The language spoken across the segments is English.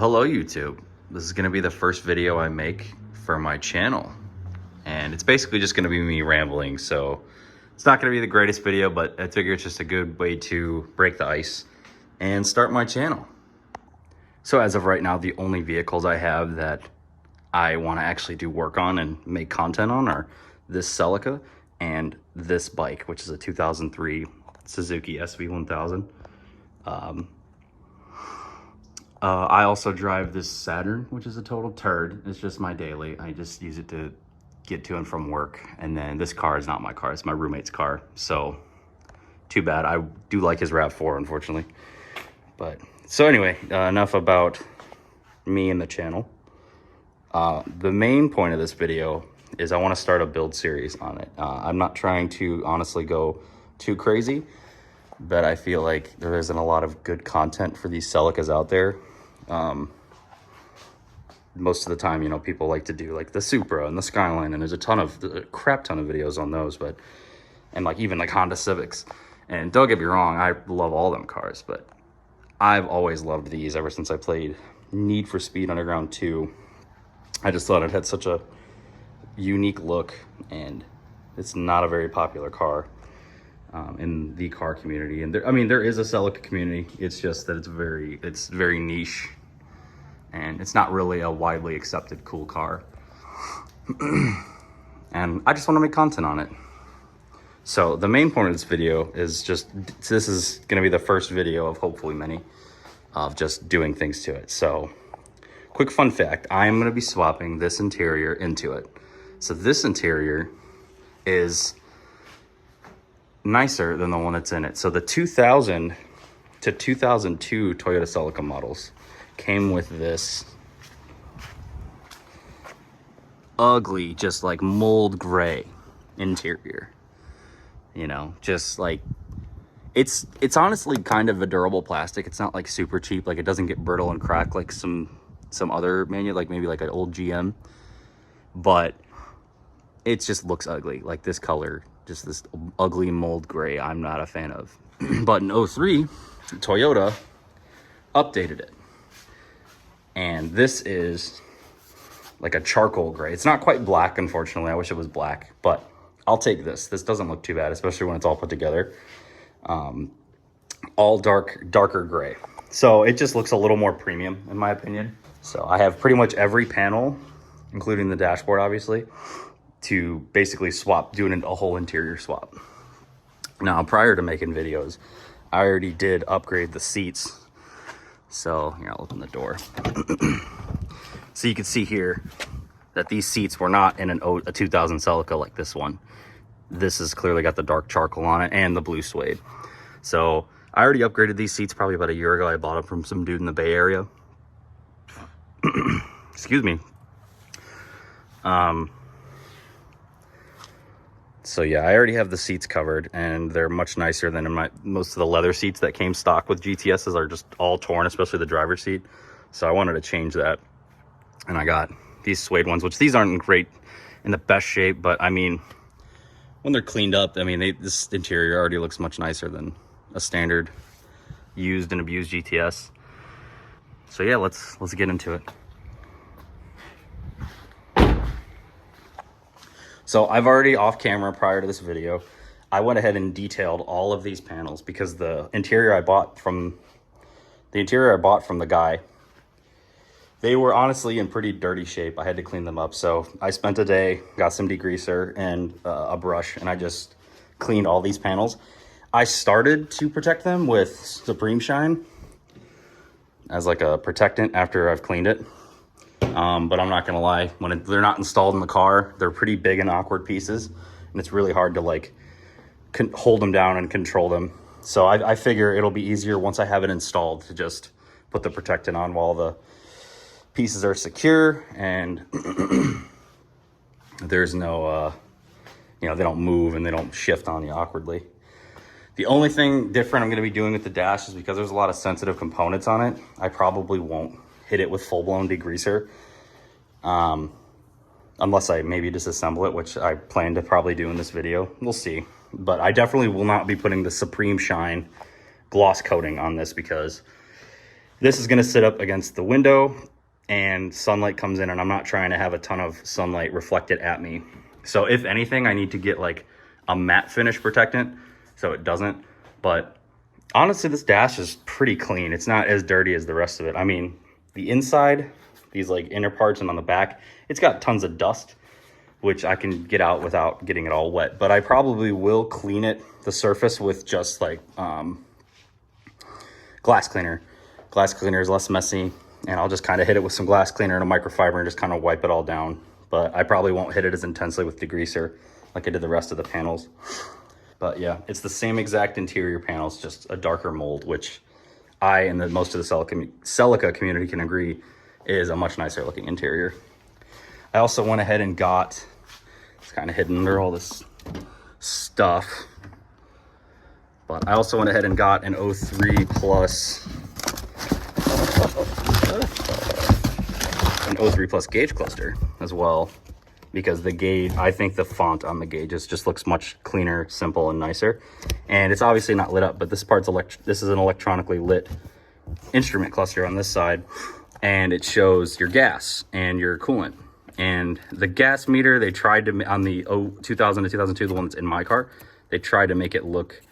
Well, hello YouTube. This is going to be the first video I make for my channel. And it's basically just going to be me rambling, so it's not going to be the greatest video, but I figure it's just a good way to break the ice and start my channel. So as of right now, the only vehicles I have that I want to actually do work on and make content on are this Celica and this bike, which is a 2003 Suzuki SV1000. I also drive this Saturn, which is a total turd. It's just my daily. I just use it to get to and from work. And then this car is not my car, it's my roommate's car. So too bad. I do like his RAV4, unfortunately. But so anyway, enough about me and the channel. The main point of this video is I want to start a build series on it. I'm not trying to honestly go too crazy, but I feel like there isn't a lot of good content for these Celicas out there. Most of the time, you know, people like to do like the Supra and the Skyline, and there's a crap ton of videos on those, but, and like even like Honda Civics. And don't get me wrong, I love all them cars, but I've always loved these ever since I played Need for Speed Underground 2. I just thought it had such a unique look, and it's not a very popular car in the car community. And there, I mean, there is a Celica community. It's just that it's very niche, and it's not really a widely accepted cool car. And I just want to make content on it. So the main point of this video is just, this is going to be the first video of hopefully many of just doing things to it. So quick fun fact, I'm going to be swapping this interior into it. So this interior is nicer than the one that's in it. So the 2000 to 2002 Toyota Celica models came with this ugly, just like mold gray interior. You know, just like, it's honestly kind of a durable plastic. It's not like super cheap. Like it doesn't get brittle and crack like some other like maybe like an old GM, but it just looks ugly. Like this color, just this ugly mold gray, I'm not a fan of. But in 03, Toyota updated it. And this is like a charcoal gray. It's not quite black, unfortunately. I wish it was black, but I'll take this. This doesn't look too bad, especially when it's all put together. All darker gray. So it just looks a little more premium, in my opinion. So I have pretty much every panel, including the dashboard, obviously, to basically doing a whole interior swap. Now, prior to making videos, I already did upgrade the seats. So here, I'll open the door. So you can see here that these seats were not in a 2000 Celica like this one. This has clearly got the dark charcoal on it and the blue suede. So I already upgraded these seats probably about a year ago. I bought them from some dude in the Bay Area. Excuse me. So yeah, I already have the seats covered, and they're much nicer than in most of the leather seats that came stock with GTSs are just all torn, especially the driver's seat. So I wanted to change that, and I got these suede ones, which these aren't in the best shape, but I mean, when they're cleaned up, I mean, this interior already looks much nicer than a standard used and abused GTS. So yeah, let's get into it. So I've already off camera prior to this video, I went ahead and detailed all of these panels because the interior I bought from the guy, they were honestly in pretty dirty shape. I had to clean them up. So I spent a day, got some degreaser and a brush, and I just cleaned all these panels. I started to protect them with Supreme Shine as like a protectant after I've cleaned it. But I'm not gonna lie, when they're not installed in the car, they're pretty big and awkward pieces, and it's really hard to like hold them down and control them. So I figure it'll be easier once I have it installed to just put the protectant on while the pieces are secure and there's no, you know, they don't move and they don't shift on you awkwardly. The only thing different I'm gonna be doing with the dash is because there's a lot of sensitive components on it, I probably won't hit it with full-blown degreaser. Unless I maybe disassemble it, which I plan to probably do in this video. We'll see. But I definitely will not be putting the Supreme Shine gloss coating on this because This is going to sit up against the window and sunlight comes in, and I'm not trying to have a ton of sunlight reflected at me. So if anything, I need to get like a matte finish protectant so it doesn't. But honestly, this dash is pretty clean. It's not as dirty as the rest of it. I mean, the inside, these like inner parts and on the back, it's got tons of dust, which I can get out without getting it all wet. But I probably will clean it, the surface, with just like glass cleaner. Glass cleaner is less messy, and I'll just kind of hit it with some glass cleaner and a microfiber and just kind of wipe it all down. But I probably won't hit it as intensely with degreaser like I did the rest of the panels. But yeah, it's the same exact interior panels, just a darker mold, which I and most of the Celica community can agree is a much nicer looking interior. I also went ahead and got, it's kind of hidden under all this stuff, but I also went ahead and got an 03 Plus, an 03 Plus gauge cluster as well, because the gauge, I think the font on the gauges just looks much cleaner, simple, and nicer. And it's obviously not lit up, but this part's this is an electronically lit instrument cluster on this side, and it shows your gas and your coolant. And the gas meter, they tried to, on the 2000 to 2002, the one that's in my car, they tried to make it look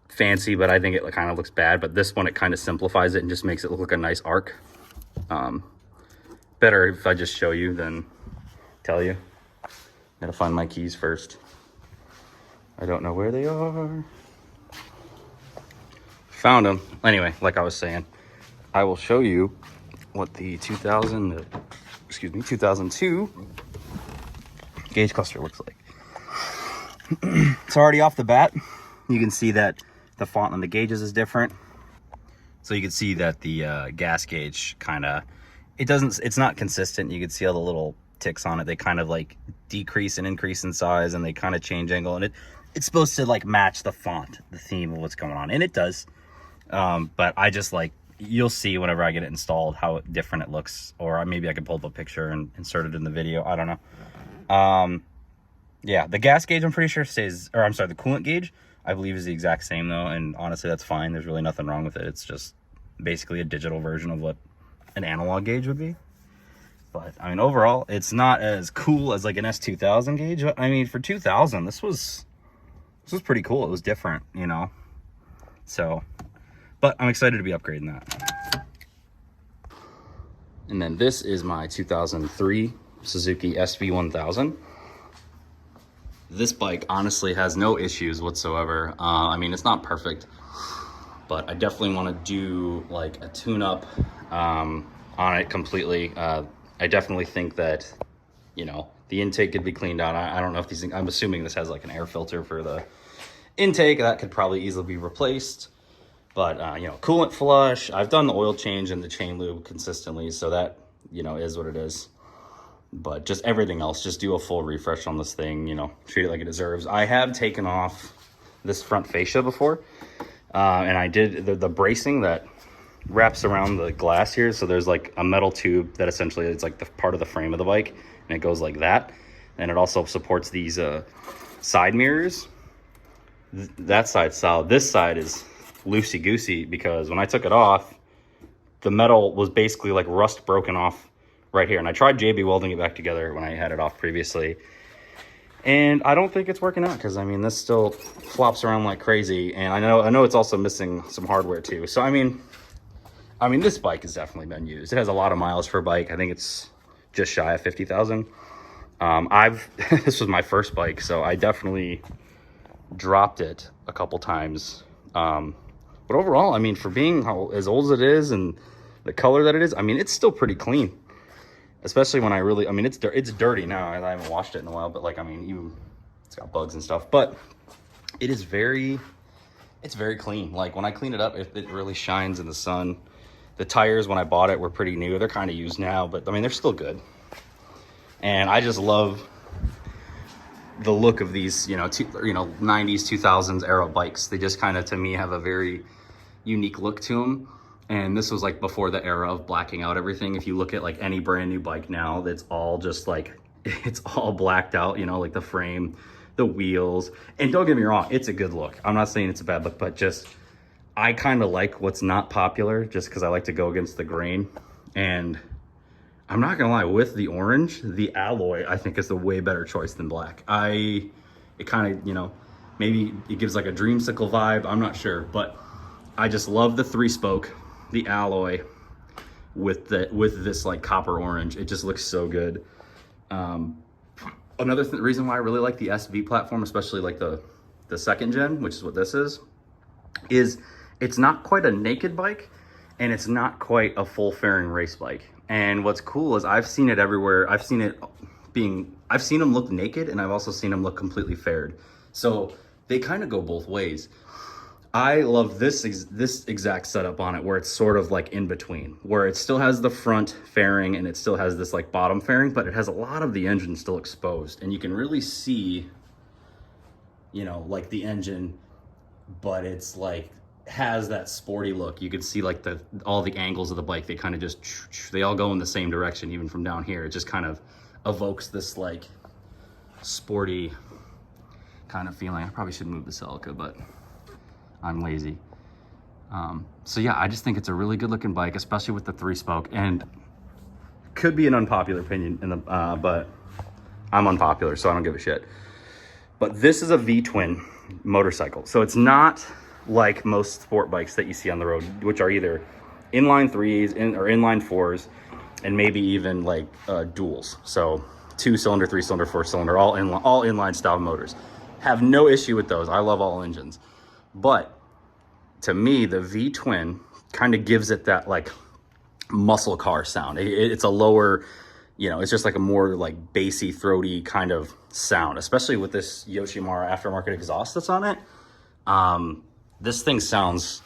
fancy, but I think it kind of looks bad. But this one, it kind of simplifies it and just makes it look like a nice arc. Better if I just show you than tell you. Gotta find my keys first. I don't know where they are. Found them. Anyway, like I was saying, I will show you what the 2002 gauge cluster looks like. It's already off the bat. You can see that the font on the gauges is different. So you can see that the gas gauge kind of, it's not consistent. You can see all the little ticks on it. They kind of like decrease and increase in size, and they kind of change angle, and it's supposed to like match the font, the theme of what's going on, and it does. But I just like, you'll see whenever I get it installed how different it looks, or maybe I can pull up a picture and insert it in the video. I don't know. Yeah, the gas gauge I'm pretty sure stays, or I'm sorry, the coolant gauge I believe is the exact same though, and honestly that's fine. There's really nothing wrong with it. It's just basically a digital version of what an analog gauge would be. But I mean, overall, it's not as cool as like an S2000 gauge. But I mean, for 2000, this was pretty cool. It was different, you know. So, but I'm excited to be upgrading that. And then this is my 2003 Suzuki SV1000. This bike honestly has no issues whatsoever. I mean, it's not perfect, but I definitely want to do like a tune-up on it completely. I definitely think that, you know, the intake could be cleaned out. I don't know if these things, I'm assuming this has like an air filter for the intake. That could probably easily be replaced. But, you know, coolant flush. I've done the oil change and the chain lube consistently, so that, you know, is what it is. But just everything else, just do a full refresh on this thing, you know, treat it like it deserves. I have taken off this front fascia before, and I did the bracing that wraps around the glass here. So there's like a metal tube that essentially is like the part of the frame of the bike, and it goes like that. And it also supports these side mirrors. That side's solid. This side is loosey-goosey because when I took it off, the metal was basically like rust broken off right here. And I tried JB welding it back together when I had it off previously, and I don't think it's working out because I mean, this still flops around like crazy. And I know it's also missing some hardware too. So I mean, this bike has definitely been used. It has a lot of miles for a bike. I think it's just shy of 50,000. This was my first bike, so I definitely dropped it a couple times. But overall, I mean, for being as old as it is and the color that it is, I mean, it's still pretty clean. Especially when it's dirty now. I haven't washed it in a while, but like, I mean, it's got bugs and stuff, but it's very clean. Like when I clean it up, it really shines in the sun. The tires, when I bought it, were pretty new. They're kind of used now, but I mean, they're still good. And I just love the look of these, 90s, 2000s era bikes. They just kind of, to me, have a very unique look to them. And this was like before the era of blacking out everything. If you look at like any brand new bike now, that's all just like, it's all blacked out, like the frame, the wheels. And don't get me wrong, it's a good look. I'm not saying it's a bad look, but just, I kind of like what's not popular just because I like to go against the grain. And I'm not gonna lie, with the orange, the alloy I think is the way better choice than black. It kind of, you know, maybe it gives like a dreamsicle vibe, I'm not sure, but I just love the 3-spoke, the alloy with this like copper orange. It just looks so good. Another reason why I really like the SV platform, especially like the second gen, which is what this is it's not quite a naked bike and it's not quite a full fairing race bike. And what's cool is I've seen it everywhere. I've seen them look naked, and I've also seen them look completely faired. So they kind of go both ways. I love this exact setup on it, where it's sort of like in between, where it still has the front fairing and it still has this like bottom fairing, but it has a lot of the engine still exposed, and you can really see, you know, like the engine, but it's like has that sporty look. You can see like all the angles of the bike, they kind of just, they all go in the same direction, even from down here. It just kind of evokes this like sporty kind of feeling. I probably should move the Celica, but I'm lazy. So yeah, I just think it's a really good looking bike, especially with the 3-spoke, and could be an unpopular opinion in the but I'm unpopular, so I don't give a shit. But this is a V-twin motorcycle, so it's not like most sport bikes that you see on the road, which are either inline 3s or inline 4s, and maybe even like duals. So 2-cylinder, 3-cylinder, 4-cylinder, all inline style motors. Have no issue with those. I love all engines. But to me, the V-twin kind of gives it that like muscle car sound. It's a lower, you know, it's just like a more like bassy, throaty kind of sound, especially with this Yoshimura aftermarket exhaust that's on it. This thing sounds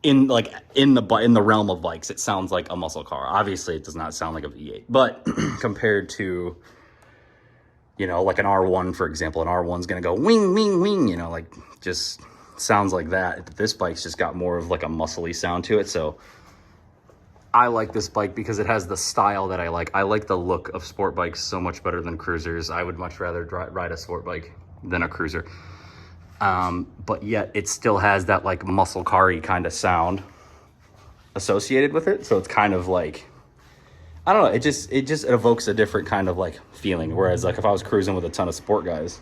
in the realm of bikes, it sounds like a muscle car. Obviously it does not sound like a V8, but compared to, you know, like an R1, for example, an R1's gonna go wing, wing, wing, you know, like just sounds like that. This bike's just got more of like a muscly sound to it. So I like this bike because it has the style that I like. I like the look of sport bikes so much better than cruisers. I would much rather ride a sport bike than a cruiser. But yet it still has that like muscle car-y kind of sound associated with it. So it's kind of like, I don't know, it just evokes a different kind of like feeling. Whereas like if I was cruising with a ton of sport guys,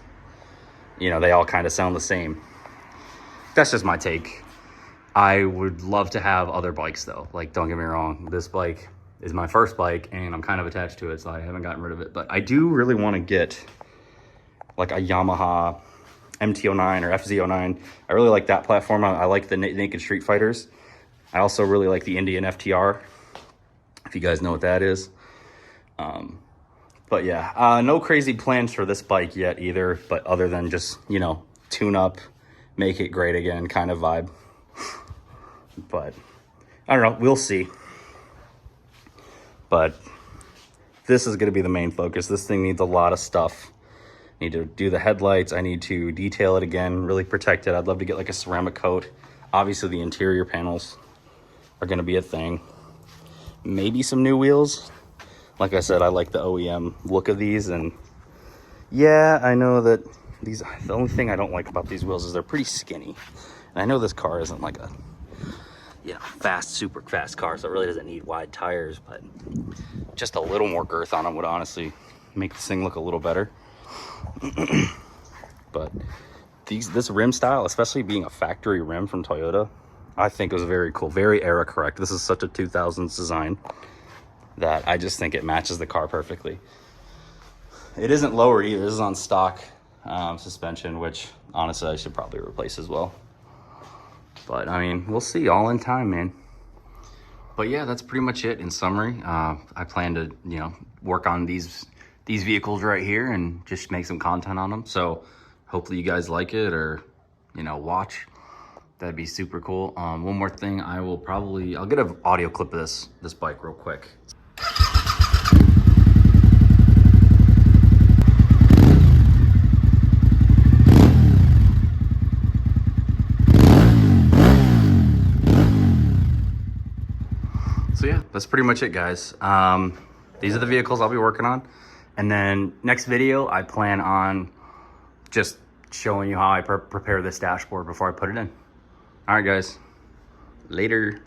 you know, they all kind of sound the same. That's just my take. I would love to have other bikes though. Like, don't get me wrong, this bike is my first bike and I'm kind of attached to it, so I haven't gotten rid of it. But I do really want to get like a Yamaha MT-09 or FZ-09. I really like that platform. I like the Naked Street Fighters. I also really like the Indian FTR, if you guys know what that is. But yeah, no crazy plans for this bike yet either, but other than just, you know, tune up, make it great again kind of vibe. But I don't know, we'll see. But this is going to be the main focus. This thing needs a lot of stuff. I need to do the headlights. I need to detail it again, really protect it. I'd love to get like a ceramic coat. Obviously the interior panels are going to be a thing. Maybe some new wheels. Like I said, I like the OEM look of these, and yeah, I know that these, the only thing I don't like about these wheels is they're pretty skinny. And I know this car isn't like a, you know, super fast car, so it really doesn't need wide tires, but just a little more girth on them would honestly make this thing look a little better. But this rim style, especially being a factory rim from Toyota, I think was very cool, very era correct. This is such a 2000s design that I just think it matches the car perfectly. It isn't lowered either. This is on stock suspension, which honestly I should probably replace as well. But I mean, we'll see, all in time, man. But yeah, that's pretty much it in summary. I plan to, you know, work on these vehicles right here and just make some content on them. So hopefully you guys like it, or, you know, watch. That'd be super cool. One more thing, I'll get an audio clip of this bike real quick. So yeah, that's pretty much it, guys. These are the vehicles I'll be working on. And then next video, I plan on just showing you how I prepare this dashboard before I put it in. All right, guys. Later.